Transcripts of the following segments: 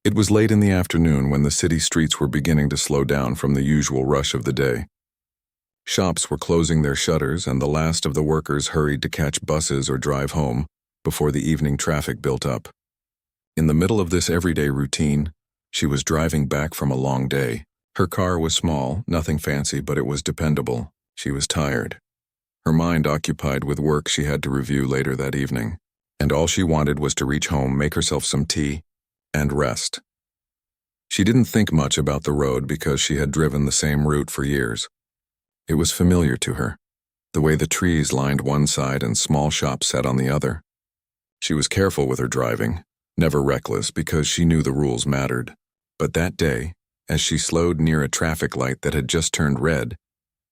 It was late in the afternoon when the city streets were beginning to slow down from the usual rush of the day. Shops were closing their shutters and the last of the workers hurried to catch buses or drive home before the evening traffic built up. In the middle of this everyday routine, she was driving back from a long day. Her car was small, nothing fancy, but it was dependable. She was tired. Her mind occupied with work she had to review later that evening, and all she wanted was to reach home, make herself some tea, and rest. She didn't think much about the road because she had driven the same route for years. It was familiar to her, the way the trees lined one side and small shops sat on the other. She was careful with her driving, never reckless because she knew the rules mattered. But that day, as she slowed near a traffic light that had just turned red,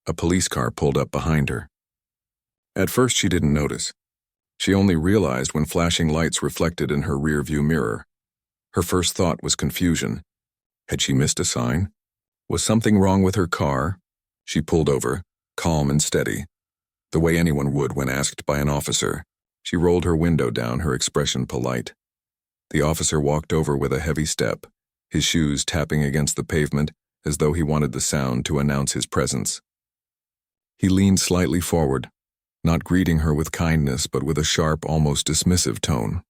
a police car pulled up behind her. At first she didn't notice. She only realized when flashing lights reflected in her rearview mirror. Her first thought was confusion. Had she missed a sign? Was something wrong with her car? She pulled over, calm and steady, the way anyone would when asked by an officer. She rolled her window down, her expression polite. The officer walked over with a heavy step, his shoes tapping against the pavement as though he wanted the sound to announce his presence. He leaned slightly forward, not greeting her with kindness but with a sharp, almost dismissive tone.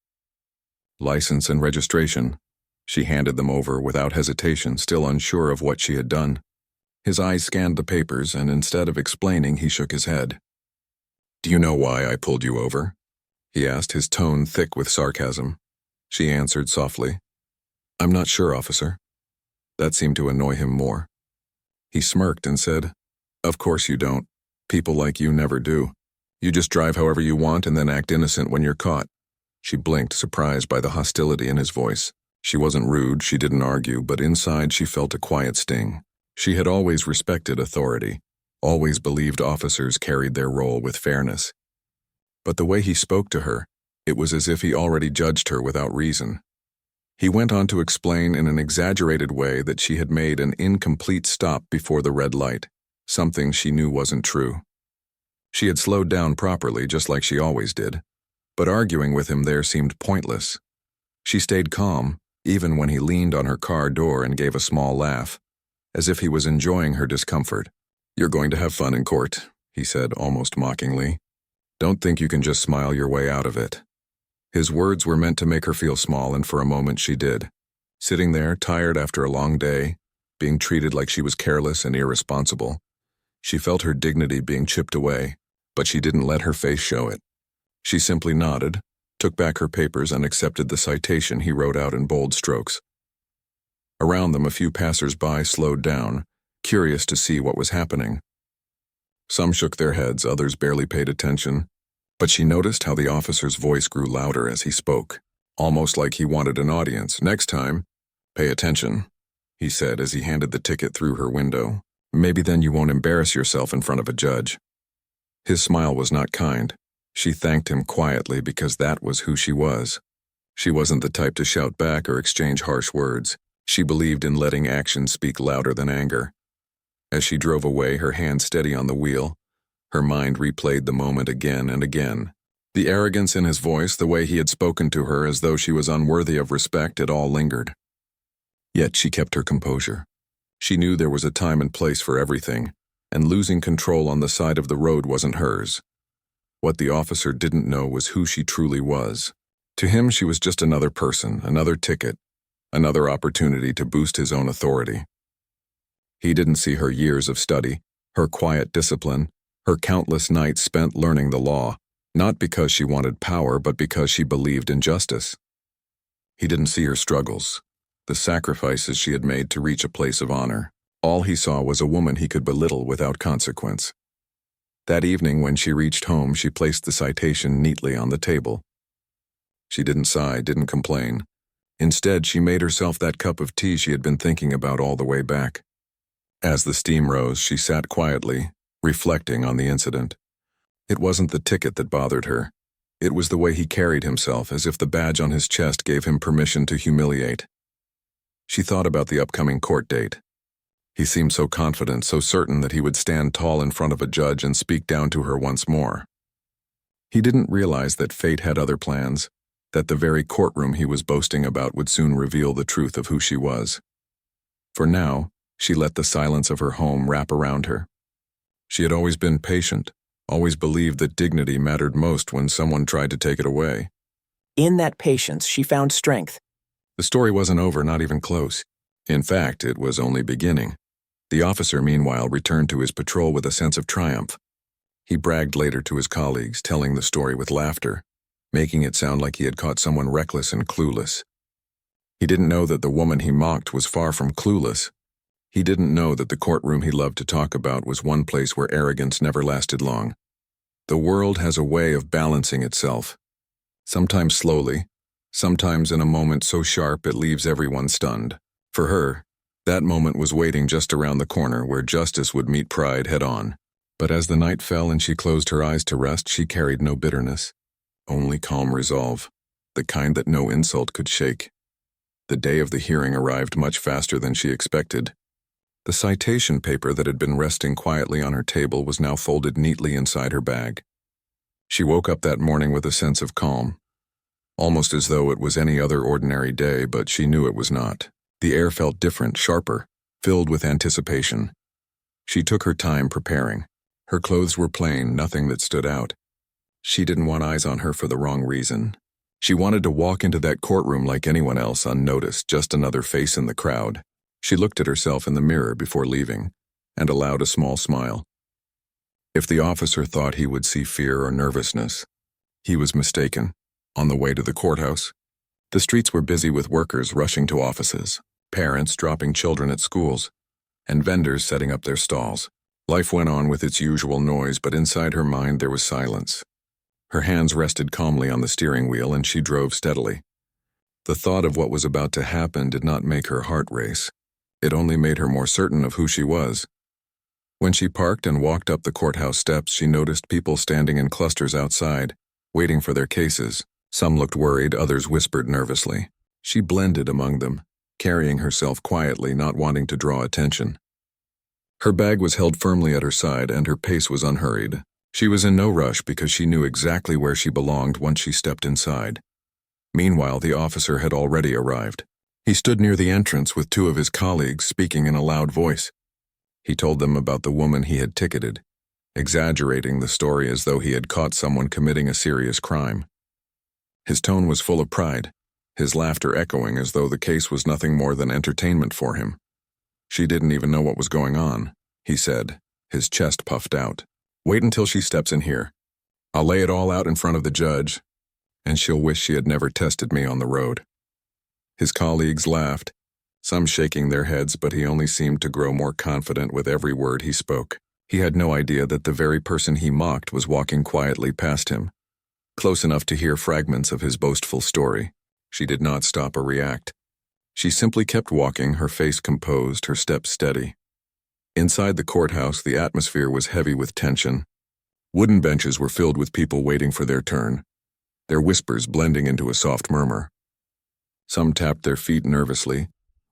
License and registration. She handed them over without hesitation, still unsure of what she had done. His eyes scanned the papers, and instead of explaining, he shook his head. "Do you know why I pulled you over?" he asked, his tone thick with sarcasm. She answered softly, "I'm not sure, officer." That seemed to annoy him more. He smirked and said, "Of course you don't. People like you never do. You just drive however you want and then act innocent when you're caught." She blinked, surprised by the hostility in his voice. She wasn't rude, she didn't argue, but inside she felt a quiet sting. She had always respected authority, always believed officers carried their role with fairness. But the way he spoke to her, it was as if he already judged her without reason. He went on to explain in an exaggerated way that she had made an incomplete stop before the red light, something she knew wasn't true. She had slowed down properly, just like she always did, but arguing with him there seemed pointless. She stayed calm, even when he leaned on her car door and gave a small laugh, as if he was enjoying her discomfort. "You're going to have fun in court," he said almost mockingly. "Don't think you can just smile your way out of it." His words were meant to make her feel small, and for a moment she did. Sitting there, tired after a long day, being treated like she was careless and irresponsible, she felt her dignity being chipped away, but she didn't let her face show it. She simply nodded, took back her papers, and accepted the citation he wrote out in bold strokes. Around them, a few passers-by slowed down, curious to see what was happening. Some shook their heads, others barely paid attention, but she noticed how the officer's voice grew louder as he spoke, almost like he wanted an audience. "Next time, pay attention," he said as he handed the ticket through her window. "Maybe then you won't embarrass yourself in front of a judge." His smile was not kind. She thanked him quietly because that was who she was. She wasn't the type to shout back or exchange harsh words. She believed in letting actions speak louder than anger. As she drove away, her hand steady on the wheel, her mind replayed the moment again and again. The arrogance in his voice, the way he had spoken to her as though she was unworthy of respect, it all lingered. Yet she kept her composure. She knew there was a time and place for everything, and losing control on the side of the road wasn't hers. What the officer didn't know was who she truly was. To him, she was just another person, another ticket, another opportunity to boost his own authority. He didn't see her years of study, her quiet discipline, her countless nights spent learning the law, not because she wanted power, but because she believed in justice. He didn't see her struggles, the sacrifices she had made to reach a place of honor. All he saw was a woman he could belittle without consequence. That evening, when she reached home, she placed the citation neatly on the table. She didn't sigh, didn't complain. Instead, she made herself that cup of tea she had been thinking about all the way back. As the steam rose, she sat quietly, reflecting on the incident. It wasn't the ticket that bothered her. It was the way he carried himself, as if the badge on his chest gave him permission to humiliate. She thought about the upcoming court date. He seemed so confident, so certain that he would stand tall in front of a judge and speak down to her once more. He didn't realize that fate had other plans, that the very courtroom he was boasting about would soon reveal the truth of who she was. For now, she let the silence of her home wrap around her. She had always been patient, always believed that dignity mattered most when someone tried to take it away. In that patience, she found strength. The story wasn't over, not even close. In fact, it was only beginning. The officer, meanwhile, returned to his patrol with a sense of triumph. He bragged later to his colleagues, telling the story with laughter, making it sound like he had caught someone reckless and clueless. He didn't know that the woman he mocked was far from clueless. He didn't know that the courtroom he loved to talk about was one place where arrogance never lasted long. The world has a way of balancing itself. Sometimes slowly, sometimes in a moment so sharp it leaves everyone stunned. For her, that moment was waiting just around the corner where justice would meet pride head-on. But as the night fell and she closed her eyes to rest, she carried no bitterness, only calm resolve, the kind that no insult could shake. The day of the hearing arrived much faster than she expected. The citation paper that had been resting quietly on her table was now folded neatly inside her bag. She woke up that morning with a sense of calm, almost as though it was any other ordinary day, but she knew it was not. The air felt different, sharper, filled with anticipation. She took her time preparing. Her clothes were plain, nothing that stood out. She didn't want eyes on her for the wrong reason. She wanted to walk into that courtroom like anyone else, unnoticed, just another face in the crowd. She looked at herself in the mirror before leaving, and allowed a small smile. If the officer thought he would see fear or nervousness, he was mistaken. On the way to the courthouse, the streets were busy with workers rushing to offices, parents dropping children at schools, and vendors setting up their stalls. Life went on with its usual noise, but inside her mind there was silence. Her hands rested calmly on the steering wheel and she drove steadily. The thought of what was about to happen did not make her heart race. It only made her more certain of who she was. When she parked and walked up the courthouse steps, she noticed people standing in clusters outside, waiting for their cases. Some looked worried, others whispered nervously. She blended among them, carrying herself quietly, not wanting to draw attention. Her bag was held firmly at her side and her pace was unhurried. She was in no rush because she knew exactly where she belonged once she stepped inside. Meanwhile, the officer had already arrived. He stood near the entrance with two of his colleagues, speaking in a loud voice. He told them about the woman he had ticketed, exaggerating the story as though he had caught someone committing a serious crime. His tone was full of pride, his laughter echoing as though the case was nothing more than entertainment for him. She didn't even know what was going on, he said, his chest puffed out. Wait until she steps in here. I'll lay it all out in front of the judge, and she'll wish she had never tested me on the road. His colleagues laughed, some shaking their heads, but he only seemed to grow more confident with every word he spoke. He had no idea that the very person he mocked was walking quietly past him, close enough to hear fragments of his boastful story. She did not stop or react. She simply kept walking, her face composed, her steps steady. Inside the courthouse, the atmosphere was heavy with tension. Wooden benches were filled with people waiting for their turn, their whispers blending into a soft murmur. Some tapped their feet nervously,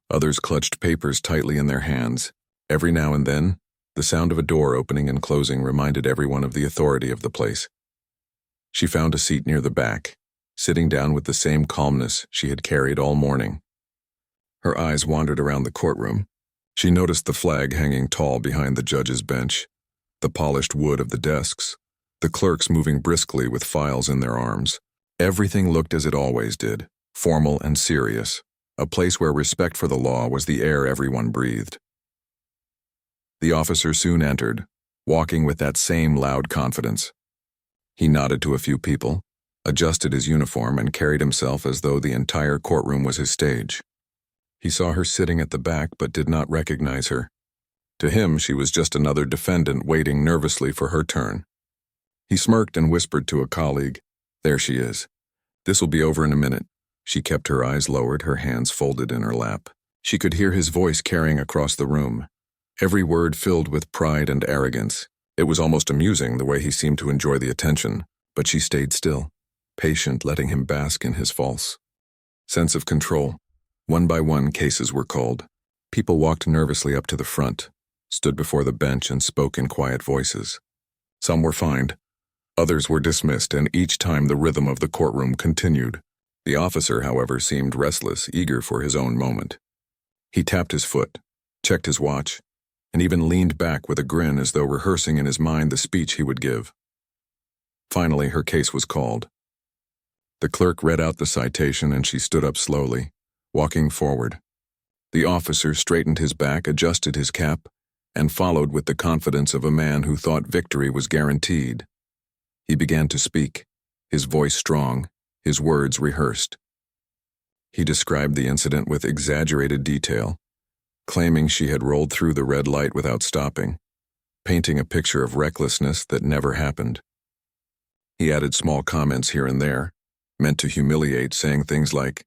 others clutched papers tightly in their hands. Every now and then, the sound of a door opening and closing reminded everyone of the authority of the place. She found a seat near the back, sitting down with the same calmness she had carried all morning. Her eyes wandered around the courtroom. She noticed the flag hanging tall behind the judge's bench, the polished wood of the desks, the clerks moving briskly with files in their arms. Everything looked as it always did, formal and serious, a place where respect for the law was the air everyone breathed. The officer soon entered, walking with that same loud confidence. He nodded to a few people, adjusted his uniform, and carried himself as though the entire courtroom was his stage. He saw her sitting at the back but did not recognize her. To him, she was just another defendant waiting nervously for her turn. He smirked and whispered to a colleague, "There she is. This will be over in a minute." She kept her eyes lowered, her hands folded in her lap. She could hear his voice carrying across the room, every word filled with pride and arrogance. It was almost amusing the way he seemed to enjoy the attention, but she stayed still, patient, letting him bask in his false sense of control. One by one, cases were called. People walked nervously up to the front, stood before the bench, and spoke in quiet voices. Some were fined, others were dismissed, and each time the rhythm of the courtroom continued. The officer, however, seemed restless, eager for his own moment. He tapped his foot, checked his watch, and even leaned back with a grin as though rehearsing in his mind the speech he would give. Finally, her case was called. The clerk read out the citation and she stood up slowly, walking forward. The officer straightened his back, adjusted his cap, and followed with the confidence of a man who thought victory was guaranteed. He began to speak, his voice strong, his words rehearsed. He described the incident with exaggerated detail, claiming she had rolled through the red light without stopping, painting a picture of recklessness that never happened. He added small comments here and there, meant to humiliate, saying things like,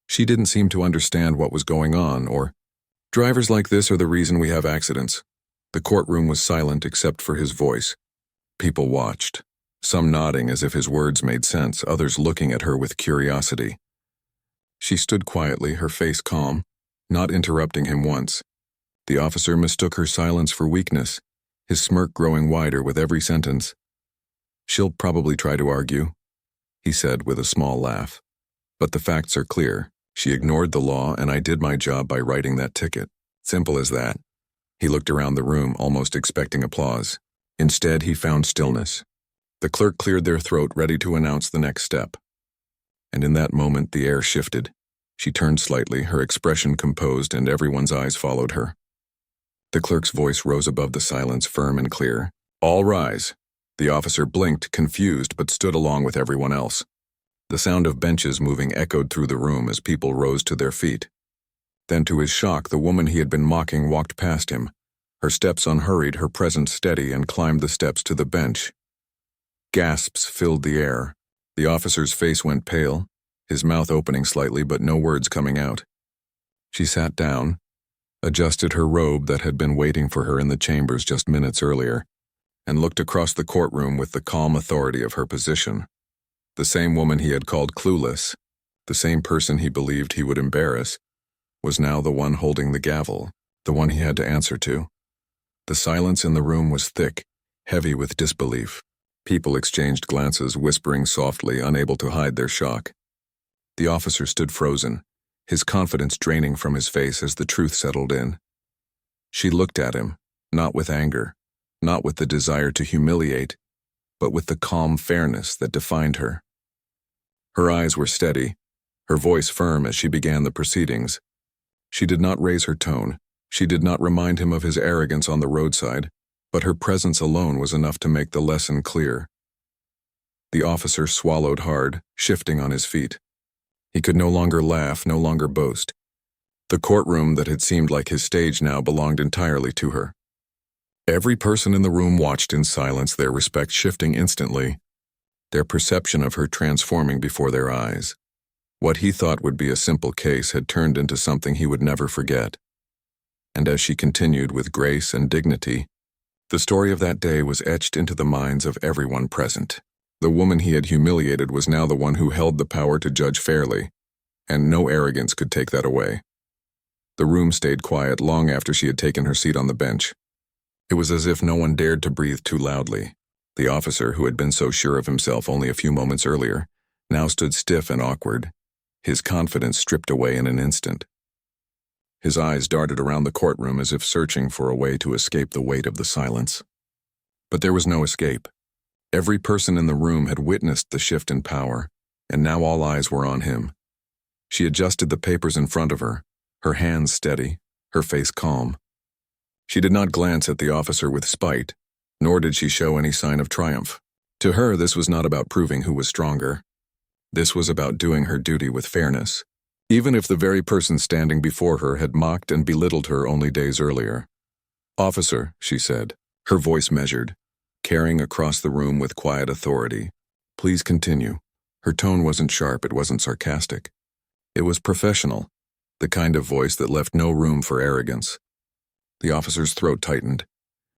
"She didn't seem to understand what was going on," or, "Drivers like this are the reason we have accidents." The courtroom was silent except for his voice. People watched, some nodding as if his words made sense, others looking at her with curiosity. She stood quietly, her face calm, not interrupting him once. The officer mistook her silence for weakness, his smirk growing wider with every sentence. "She'll probably try to argue," he said with a small laugh. "But the facts are clear. She ignored the law and I did my job by writing that ticket. Simple as that." He looked around the room, almost expecting applause. Instead, he found stillness. The clerk cleared their throat, ready to announce the next step. And in that moment, the air shifted. She turned slightly, her expression composed, and everyone's eyes followed her. The clerk's voice rose above the silence, firm and clear. "All rise." The officer blinked, confused, but stood along with everyone else. The sound of benches moving echoed through the room as people rose to their feet. Then, to his shock, the woman he had been mocking walked past him, her steps unhurried, her presence steady, and climbed the steps to the bench. Gasps filled the air. The officer's face went pale, his mouth opening slightly but no words coming out. She sat down, adjusted her robe that had been waiting for her in the chambers just minutes earlier, and looked across the courtroom with the calm authority of her position. The same woman he had called clueless, the same person he believed he would embarrass, was now the one holding the gavel, the one he had to answer to. The silence in the room was thick, heavy with disbelief. People exchanged glances, whispering softly, unable to hide their shock. The officer stood frozen, his confidence draining from his face as the truth settled in. She looked at him, not with anger, not with the desire to humiliate, but with the calm fairness that defined her. Her eyes were steady, her voice firm as she began the proceedings. She did not raise her tone. She did not remind him of his arrogance on the roadside, but her presence alone was enough to make the lesson clear. The officer swallowed hard, shifting on his feet. He could no longer laugh, no longer boast. The courtroom that had seemed like his stage now belonged entirely to her. Every person in the room watched in silence, their respect shifting instantly, their perception of her transforming before their eyes. What he thought would be a simple case had turned into something he would never forget. And as she continued with grace and dignity, the story of that day was etched into the minds of everyone present. The woman he had humiliated was now the one who held the power to judge fairly, and no arrogance could take that away. The room stayed quiet long after she had taken her seat on the bench. It was as if no one dared to breathe too loudly. The officer, who had been so sure of himself only a few moments earlier, now stood stiff and awkward, his confidence stripped away in an instant. His eyes darted around the courtroom as if searching for a way to escape the weight of the silence. But there was no escape. Every person in the room had witnessed the shift in power, and now all eyes were on him. She adjusted the papers in front of her, her hands steady, her face calm. She did not glance at the officer with spite, nor did she show any sign of triumph. To her, this was not about proving who was stronger. This was about doing her duty with fairness, even if the very person standing before her had mocked and belittled her only days earlier. "Officer," she said, her voice measured, carrying across the room with quiet authority. "Please continue." Her tone wasn't sharp, it wasn't sarcastic. It was professional, the kind of voice that left no room for arrogance. The officer's throat tightened.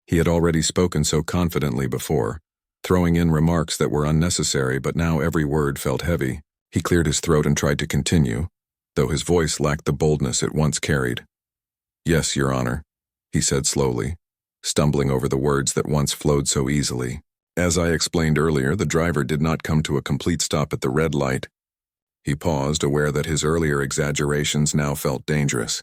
He had already spoken so confidently before, throwing in remarks that were unnecessary, but now every word felt heavy. He cleared his throat and tried to continue, though his voice lacked the boldness it once carried. "Yes, Your Honor," he said slowly, stumbling over the words that once flowed so easily. "As I explained earlier, the driver did not come to a complete stop at the red light. He paused, aware that his earlier exaggerations now felt dangerous.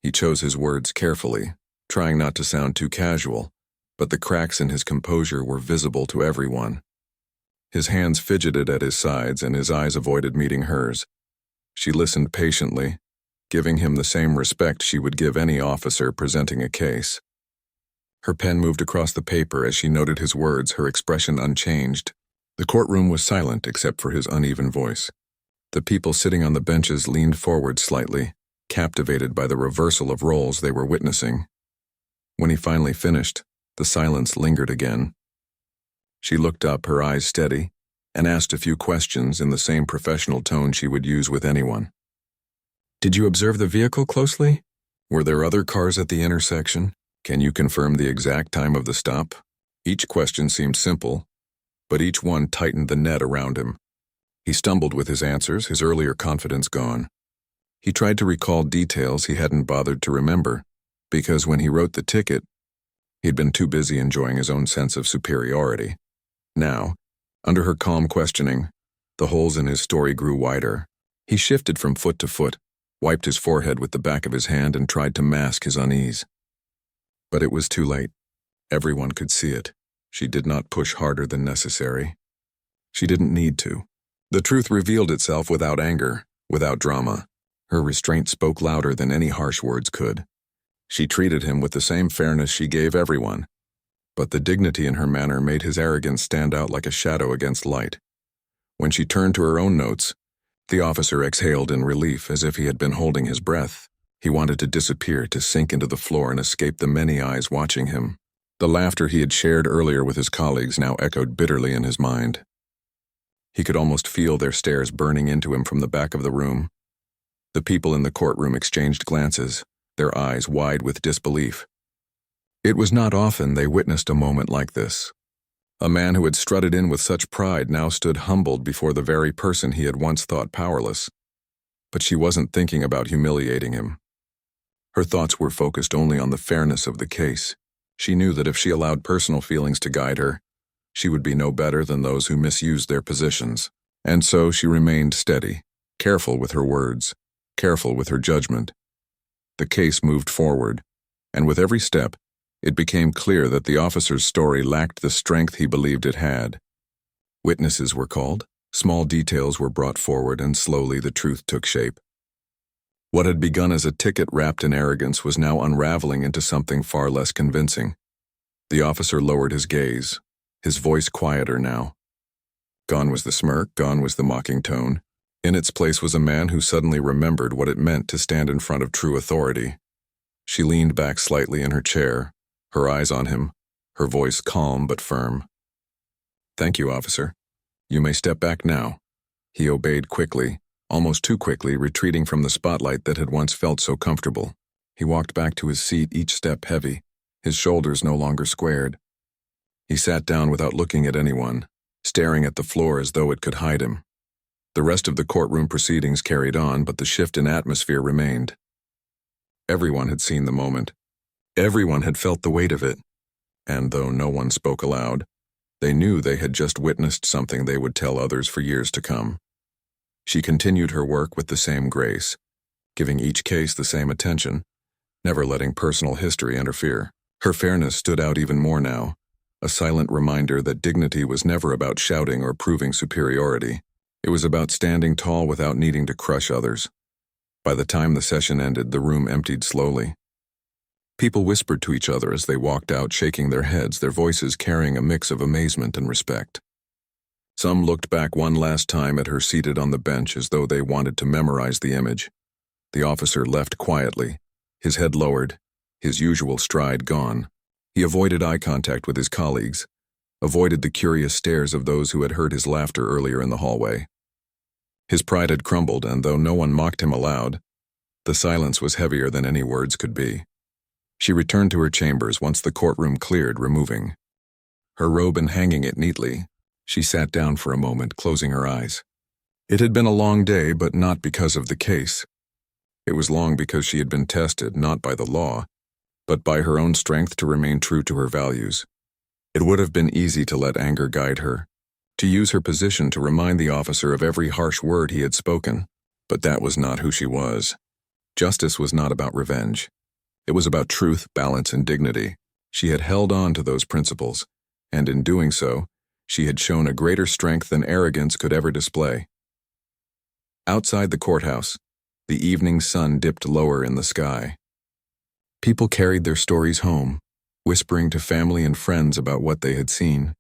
He chose his words carefully, trying not to sound too casual, but the cracks in his composure were visible to everyone. His hands fidgeted at his sides and his eyes avoided meeting hers. She listened patiently, giving him the same respect she would give any officer presenting a case. Her pen moved across the paper as she noted his words, her expression unchanged. The courtroom was silent except for his uneven voice. The people sitting on the benches leaned forward slightly, captivated by the reversal of roles they were witnessing. When he finally finished, the silence lingered again. She looked up, her eyes steady, and asked a few questions in the same professional tone she would use with anyone. "Did you observe the vehicle closely? Were there other cars at the intersection? Can you confirm the exact time of the stop?" Each question seemed simple, but each one tightened the net around him. He stumbled with his answers, his earlier confidence gone. He tried to recall details he hadn't bothered to remember, because when he wrote the ticket, he'd been too busy enjoying his own sense of superiority. Now, under her calm questioning, the holes in his story grew wider. He shifted from foot to foot, wiped his forehead with the back of his hand and tried to mask his unease. But it was too late. Everyone could see it. She did not push harder than necessary. She didn't need to. The truth revealed itself without anger, without drama. Her restraint spoke louder than any harsh words could. She treated him with the same fairness she gave everyone, but the dignity in her manner made his arrogance stand out like a shadow against light. When she turned to her own notes, the officer exhaled in relief as if he had been holding his breath. He wanted to disappear, to sink into the floor and escape the many eyes watching him. The laughter he had shared earlier with his colleagues now echoed bitterly in his mind. He could almost feel their stares burning into him from the back of the room. The people in the courtroom exchanged glances, their eyes wide with disbelief. It was not often they witnessed a moment like this. A man who had strutted in with such pride now stood humbled before the very person he had once thought powerless. But she wasn't thinking about humiliating him. Her thoughts were focused only on the fairness of the case. She knew that if she allowed personal feelings to guide her, she would be no better than those who misused their positions. And so she remained steady, careful with her words, careful with her judgment. The case moved forward, and with every step, it became clear that the officer's story lacked the strength he believed it had. Witnesses were called, small details were brought forward, and slowly the truth took shape. What had begun as a ticket wrapped in arrogance was now unraveling into something far less convincing. The officer lowered his gaze, his voice quieter now. Gone was the smirk, gone was the mocking tone. In its place was a man who suddenly remembered what it meant to stand in front of true authority. She leaned back slightly in her chair, her eyes on him, her voice calm but firm. "Thank you, officer. You may step back now." He obeyed quickly, almost too quickly, retreating from the spotlight that had once felt so comfortable. He walked back to his seat, each step heavy, his shoulders no longer squared. He sat down without looking at anyone, staring at the floor as though it could hide him. The rest of the courtroom proceedings carried on, but the shift in atmosphere remained. Everyone had seen the moment. Everyone had felt the weight of it. And though no one spoke aloud, they knew they had just witnessed something they would tell others for years to come. She continued her work with the same grace, giving each case the same attention, never letting personal history interfere. Her fairness stood out even more now, a silent reminder that dignity was never about shouting or proving superiority. It was about standing tall without needing to crush others. By the time the session ended, the room emptied slowly. People whispered to each other as they walked out, shaking their heads, their voices carrying a mix of amazement and respect. Some looked back one last time at her seated on the bench as though they wanted to memorize the image. The officer left quietly, his head lowered, his usual stride gone. He avoided eye contact with his colleagues, avoided the curious stares of those who had heard his laughter earlier in the hallway. His pride had crumbled, and though no one mocked him aloud, the silence was heavier than any words could be. She returned to her chambers once the courtroom cleared, removing her robe and hanging it neatly. She sat down for a moment, closing her eyes. It had been a long day, but not because of the case. It was long because she had been tested, not by the law, but by her own strength to remain true to her values. It would have been easy to let anger guide her, to use her position to remind the officer of every harsh word he had spoken. But that was not who she was. Justice was not about revenge. It was about truth, balance, and dignity. She had held on to those principles, and in doing so, she had shown a greater strength than arrogance could ever display. Outside the courthouse, the evening sun dipped lower in the sky. People carried their stories home, whispering to family and friends about what they had seen.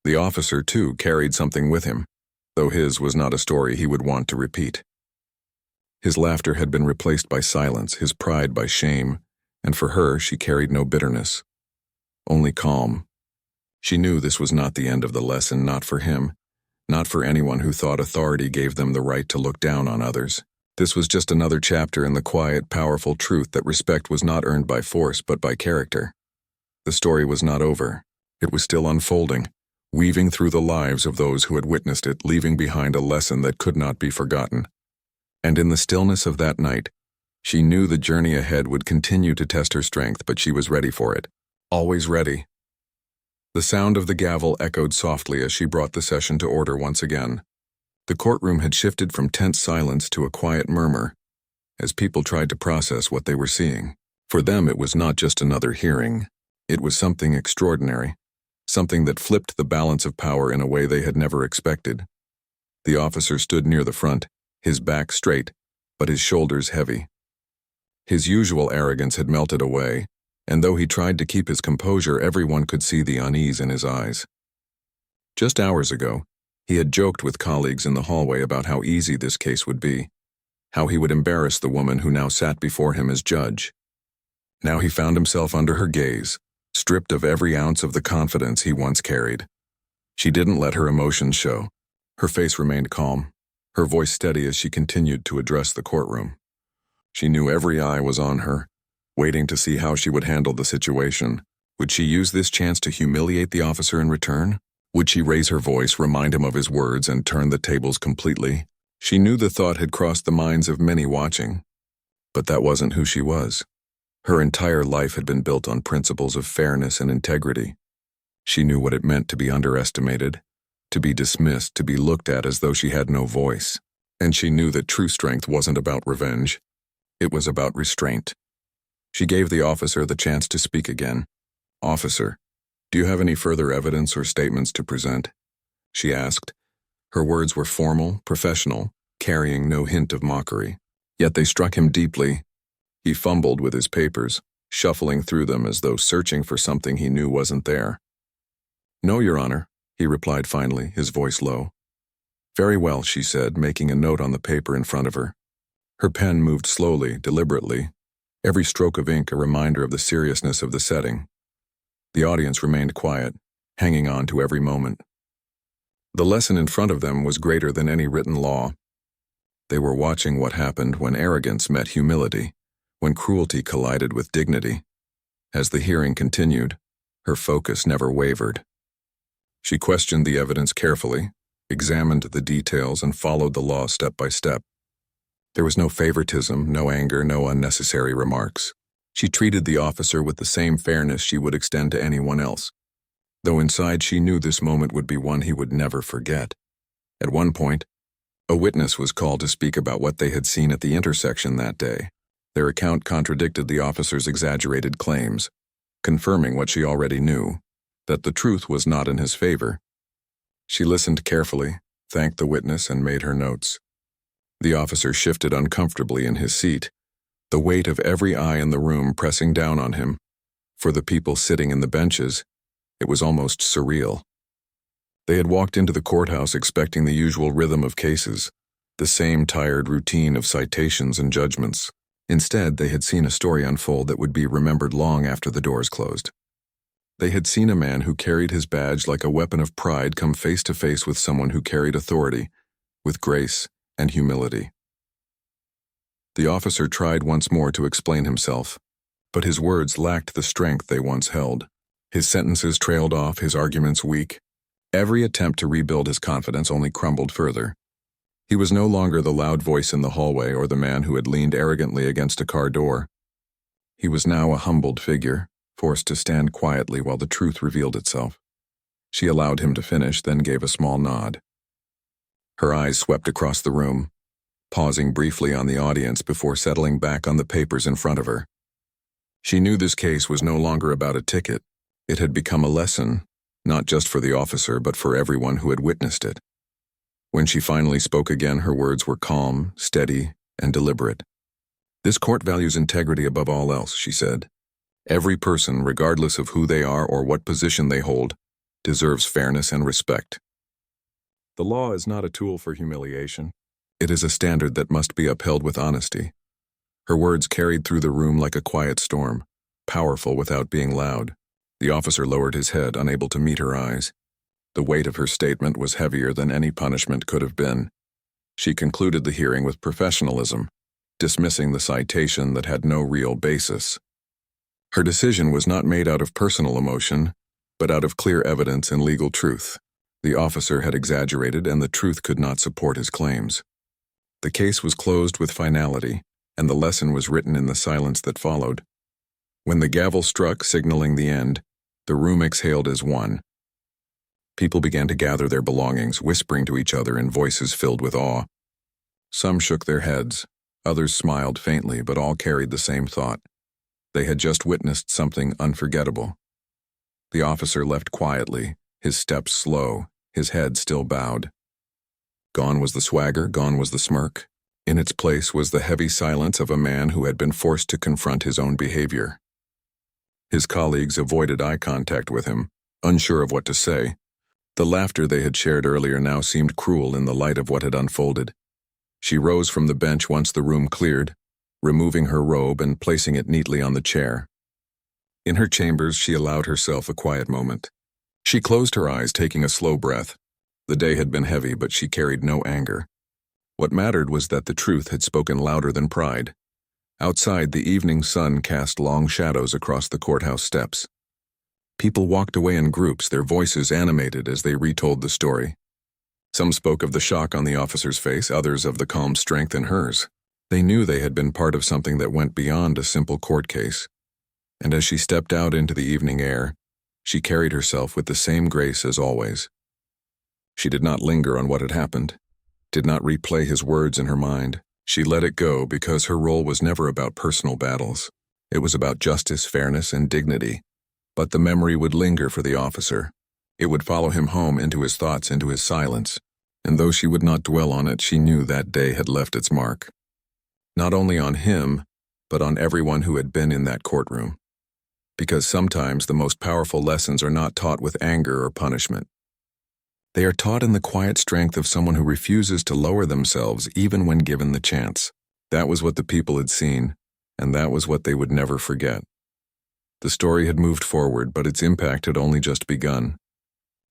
The officer, too, carried something with him, though his was not a story he would want to repeat. His laughter had been replaced by silence, his pride by shame, and for her she carried no bitterness, only calm. She knew this was not the end of the lesson, not for him, not for anyone who thought authority gave them the right to look down on others. This was just another chapter in the quiet, powerful truth that respect was not earned by force but by character. The story was not over. It was still unfolding, weaving through the lives of those who had witnessed it, leaving behind a lesson that could not be forgotten. And in the stillness of that night, she knew the journey ahead would continue to test her strength, but she was ready for it. Always ready. The sound of the gavel echoed softly as she brought the session to order once again. The courtroom had shifted from tense silence to a quiet murmur, as people tried to process what they were seeing. For them, it was not just another hearing. It was something extraordinary, something that flipped the balance of power in a way they had never expected. The officer stood near the front, his back straight, but his shoulders heavy. His usual arrogance had melted away, and though he tried to keep his composure, everyone could see the unease in his eyes. Just hours ago, he had joked with colleagues in the hallway about how easy this case would be, how he would embarrass the woman who now sat before him as judge. Now he found himself under her gaze, stripped of every ounce of the confidence he once carried. She didn't let her emotions show. Her face remained calm, her voice steady as she continued to address the courtroom. She knew every eye was on her, waiting to see how she would handle the situation. Would she use this chance to humiliate the officer in return? Would she raise her voice, remind him of his words, and turn the tables completely? She knew the thought had crossed the minds of many watching, but that wasn't who she was. Her entire life had been built on principles of fairness and integrity. She knew what it meant to be underestimated, to be dismissed, to be looked at as though she had no voice. And she knew that true strength wasn't about revenge. It was about restraint. She gave the officer the chance to speak again. "Officer, do you have any further evidence or statements to present?" she asked. Her words were formal, professional, carrying no hint of mockery. Yet they struck him deeply. He fumbled with his papers, shuffling through them as though searching for something he knew wasn't there. "No, Your Honor," he replied finally, his voice low. "Very well," she said, making a note on the paper in front of her. Her pen moved slowly, deliberately, every stroke of ink a reminder of the seriousness of the setting. The audience remained quiet, hanging on to every moment. The lesson in front of them was greater than any written law. They were watching what happened when arrogance met humility, when cruelty collided with dignity. As the hearing continued, her focus never wavered. She questioned the evidence carefully, examined the details, and followed the law step by step. There was no favoritism, no anger, no unnecessary remarks. She treated the officer with the same fairness she would extend to anyone else, though inside she knew this moment would be one he would never forget. At one point, a witness was called to speak about what they had seen at the intersection that day. Their account contradicted the officer's exaggerated claims, confirming what she already knew, that the truth was not in his favor. She listened carefully, thanked the witness, and made her notes. The officer shifted uncomfortably in his seat, the weight of every eye in the room pressing down on him. For the people sitting in the benches, it was almost surreal. They had walked into the courthouse expecting the usual rhythm of cases, the same tired routine of citations and judgments. Instead, they had seen a story unfold that would be remembered long after the doors closed. They had seen a man who carried his badge like a weapon of pride come face to face with someone who carried authority, with grace and humility. The officer tried once more to explain himself, but his words lacked the strength they once held. His sentences trailed off, his arguments weak. Every attempt to rebuild his confidence only crumbled further. He was no longer the loud voice in the hallway or the man who had leaned arrogantly against a car door. He was now a humbled figure, forced to stand quietly while the truth revealed itself. She allowed him to finish, then gave a small nod. Her eyes swept across the room, pausing briefly on the audience before settling back on the papers in front of her. She knew this case was no longer about a ticket. It had become a lesson, not just for the officer, but for everyone who had witnessed it. When she finally spoke again, her words were calm, steady, and deliberate. "This court values integrity above all else," she said. "Every person, regardless of who they are or what position they hold, deserves fairness and respect. The law is not a tool for humiliation. It is a standard that must be upheld with honesty." Her words carried through the room like a quiet storm, powerful without being loud. The officer lowered his head, unable to meet her eyes. The weight of her statement was heavier than any punishment could have been. She concluded the hearing with professionalism, dismissing the citation that had no real basis. Her decision was not made out of personal emotion, but out of clear evidence and legal truth. The officer had exaggerated, and the truth could not support his claims. The case was closed with finality, and the lesson was written in the silence that followed. When the gavel struck, signaling the end, the room exhaled as one. People began to gather their belongings, whispering to each other in voices filled with awe. Some shook their heads, others smiled faintly, but all carried the same thought. They had just witnessed something unforgettable. The officer left quietly, his steps slow, his head still bowed. Gone was the swagger, gone was the smirk. In its place was the heavy silence of a man who had been forced to confront his own behavior. His colleagues avoided eye contact with him, unsure of what to say. The laughter they had shared earlier now seemed cruel in the light of what had unfolded. She rose from the bench once the room cleared, removing her robe and placing it neatly on the chair. In her chambers, she allowed herself a quiet moment. She closed her eyes, taking a slow breath. The day had been heavy, but she carried no anger. What mattered was that the truth had spoken louder than pride. Outside, the evening sun cast long shadows across the courthouse steps. People walked away in groups, their voices animated as they retold the story. Some spoke of the shock on the officer's face, others of the calm strength in hers. They knew they had been part of something that went beyond a simple court case. And as she stepped out into the evening air, she carried herself with the same grace as always. She did not linger on what had happened, did not replay his words in her mind. She let it go because her role was never about personal battles. It was about justice, fairness, and dignity. But the memory would linger for the officer. It would follow him home, into his thoughts, into his silence. And though she would not dwell on it, she knew that day had left its mark. Not only on him, but on everyone who had been in that courtroom. Because sometimes the most powerful lessons are not taught with anger or punishment. They are taught in the quiet strength of someone who refuses to lower themselves even when given the chance. That was what the people had seen, and that was what they would never forget. The story had moved forward, but its impact had only just begun.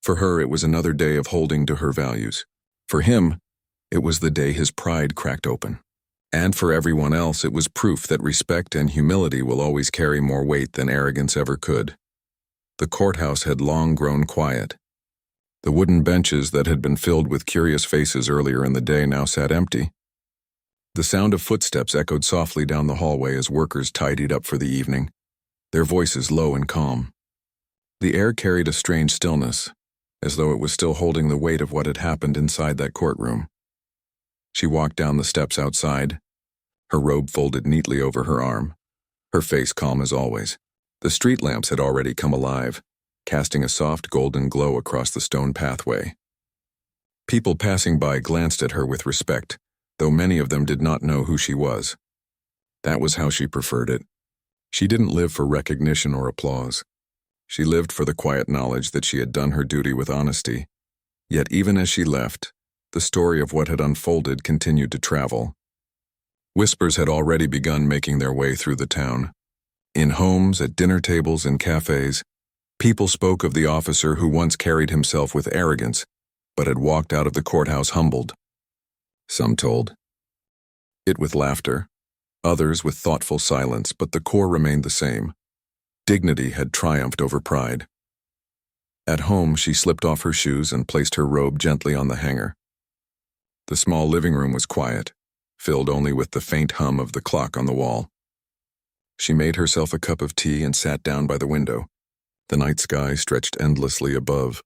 For her, it was another day of holding to her values. For him, it was the day his pride cracked open. And for everyone else, it was proof that respect and humility will always carry more weight than arrogance ever could. The courthouse had long grown quiet. The wooden benches that had been filled with curious faces earlier in the day now sat empty. The sound of footsteps echoed softly down the hallway as workers tidied up for the evening, their voices low and calm. The air carried a strange stillness, as though it was still holding the weight of what had happened inside that courtroom. She walked down the steps outside, her robe folded neatly over her arm, her face calm as always. The street lamps had already come alive, casting a soft golden glow across the stone pathway. People passing by glanced at her with respect, though many of them did not know who she was. That was how she preferred it. She didn't live for recognition or applause. She lived for the quiet knowledge that she had done her duty with honesty. Yet even as she left, the story of what had unfolded continued to travel. Whispers had already begun making their way through the town. In homes, at dinner tables, and cafes, people spoke of the officer who once carried himself with arrogance, but had walked out of the courthouse humbled. Some told it with laughter, others with thoughtful silence, but the core remained the same. Dignity had triumphed over pride. At home, she slipped off her shoes and placed her robe gently on the hanger. The small living room was quiet, filled only with the faint hum of the clock on the wall. She made herself a cup of tea and sat down by the window. The night sky stretched endlessly above,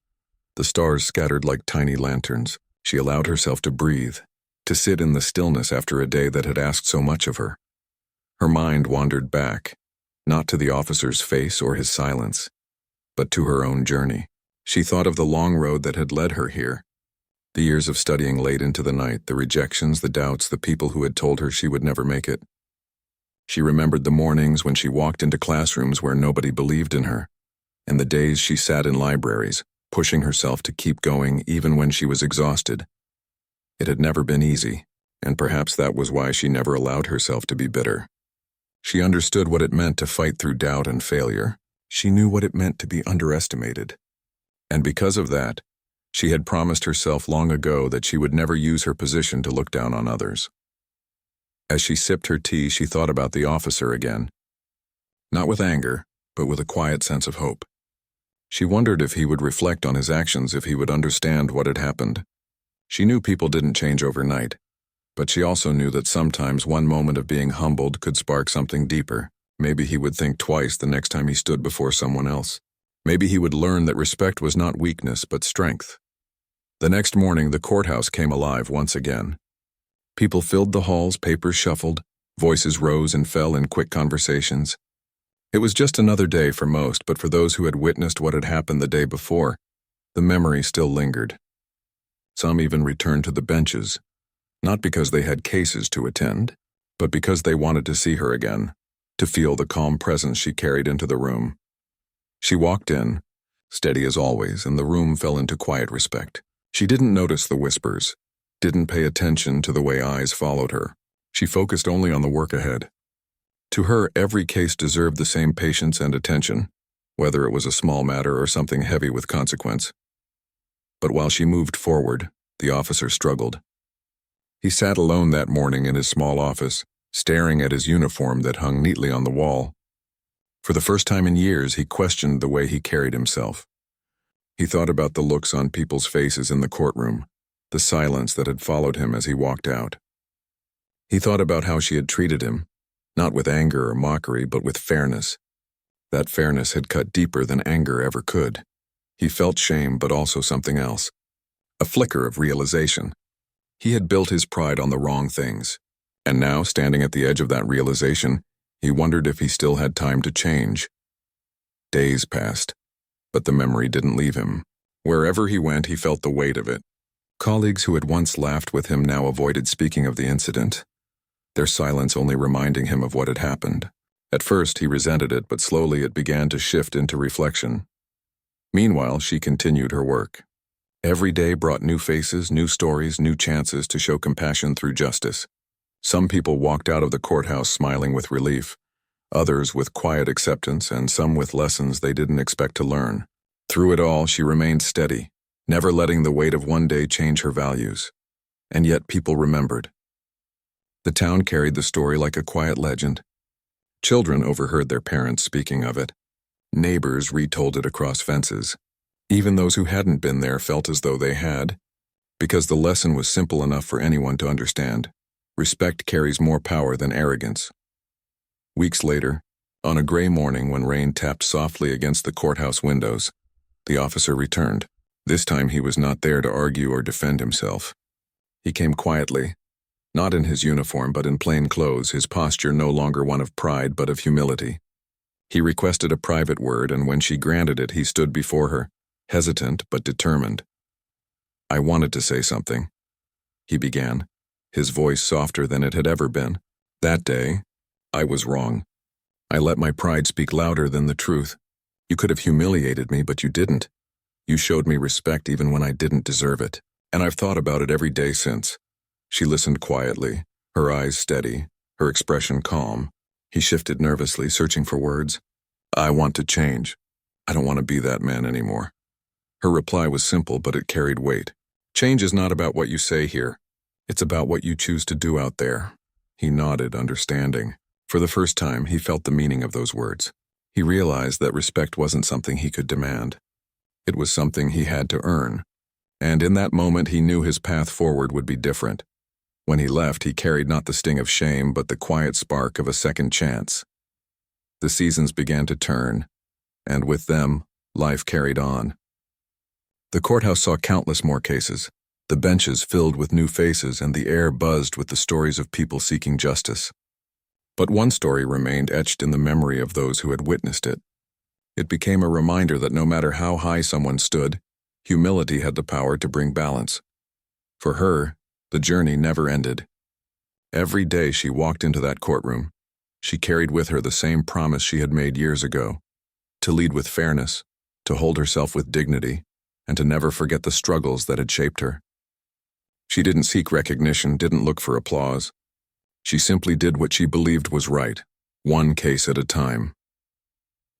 The stars scattered like tiny lanterns. She allowed herself to breathe, to sit in the stillness after a day that had asked so much of her. Her mind wandered back, not to the officer's face or his silence, but to her own journey. She thought of the long road that had led her here. The years of studying late into the night, the rejections, the doubts, the people who had told her she would never make it. She remembered the mornings when she walked into classrooms where nobody believed in her, and the days she sat in libraries, pushing herself to keep going even when she was exhausted. It had never been easy, and perhaps that was why she never allowed herself to be bitter. She understood what it meant to fight through doubt and failure. She knew what it meant to be underestimated. And because of that, she had promised herself long ago that she would never use her position to look down on others. As she sipped her tea, she thought about the officer again. Not with anger, but with a quiet sense of hope. She wondered if he would reflect on his actions, if he would understand what had happened. She knew people didn't change overnight, but she also knew that sometimes one moment of being humbled could spark something deeper. Maybe he would think twice the next time he stood before someone else. Maybe he would learn that respect was not weakness, but strength. The next morning, the courthouse came alive once again. People filled the halls, papers shuffled, voices rose and fell in quick conversations. It was just another day for most, but for those who had witnessed what had happened the day before, the memory still lingered. Some even returned to the benches, not because they had cases to attend, but because they wanted to see her again, to feel the calm presence she carried into the room. She walked in, steady as always, and the room fell into quiet respect. She didn't notice the whispers, didn't pay attention to the way eyes followed her. She focused only on the work ahead. To her, every case deserved the same patience and attention, whether it was a small matter or something heavy with consequence. But while she moved forward, the officer struggled. He sat alone that morning in his small office, staring at his uniform that hung neatly on the wall. For the first time in years, he questioned the way he carried himself. He thought about the looks on people's faces in the courtroom, the silence that had followed him as he walked out. He thought about how she had treated him, not with anger or mockery, but with fairness. That fairness had cut deeper than anger ever could. He felt shame, but also something else. A flicker of realization. He had built his pride on the wrong things. And now, standing at the edge of that realization, he wondered if he still had time to change. Days passed, but the memory didn't leave him. Wherever he went, he felt the weight of it. Colleagues who had once laughed with him now avoided speaking of the incident, their silence only reminding him of what had happened. At first, he resented it, but slowly it began to shift into reflection. Meanwhile, she continued her work. Every day brought new faces, new stories, new chances to show compassion through justice. Some people walked out of the courthouse smiling with relief, others with quiet acceptance, and some with lessons they didn't expect to learn. Through it all, she remained steady, never letting the weight of one day change her values. And yet people remembered. The town carried the story like a quiet legend. Children overheard their parents speaking of it. Neighbors retold it across fences. Even those who hadn't been there felt as though they had, because the lesson was simple enough for anyone to understand. Respect carries more power than arrogance. Weeks later, on a gray morning when rain tapped softly against the courthouse windows, the officer returned. This time he was not there to argue or defend himself. He came quietly, not in his uniform but in plain clothes, his posture no longer one of pride but of humility. He requested a private word, and when she granted it, he stood before her, hesitant but determined. "I wanted to say something," he began, his voice softer than it had ever been. "That day, I was wrong. I let my pride speak louder than the truth. You could have humiliated me, but you didn't. You showed me respect even when I didn't deserve it. And I've thought about it every day since." She listened quietly, her eyes steady, her expression calm. He shifted nervously, searching for words. "I want to change. I don't want to be that man anymore." Her reply was simple, but it carried weight. "Change is not about what you say here. It's about what you choose to do out there." He nodded, understanding. For the first time, he felt the meaning of those words. He realized that respect wasn't something he could demand. It was something he had to earn. And in that moment, he knew his path forward would be different. When he left, he carried not the sting of shame, but the quiet spark of a second chance. The seasons began to turn, and with them, life carried on. The courthouse saw countless more cases, the benches filled with new faces and the air buzzed with the stories of people seeking justice. But one story remained etched in the memory of those who had witnessed it. It became a reminder that no matter how high someone stood, humility had the power to bring balance. For her, the journey never ended. Every day she walked into that courtroom, she carried with her the same promise she had made years ago: to lead with fairness, to hold herself with dignity, and to never forget the struggles that had shaped her. She didn't seek recognition, didn't look for applause. She simply did what she believed was right, one case at a time.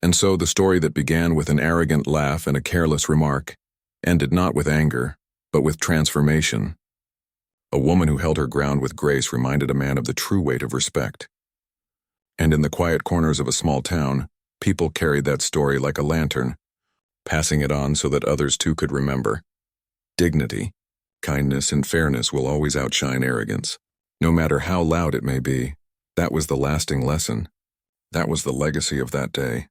And so the story that began with an arrogant laugh and a careless remark ended not with anger, but with transformation. A woman who held her ground with grace reminded a man of the true weight of respect. And in the quiet corners of a small town, people carried that story like a lantern, passing it on so that others too could remember. Dignity, kindness, and fairness will always outshine arrogance. No matter how loud it may be, that was the lasting lesson. That was the legacy of that day.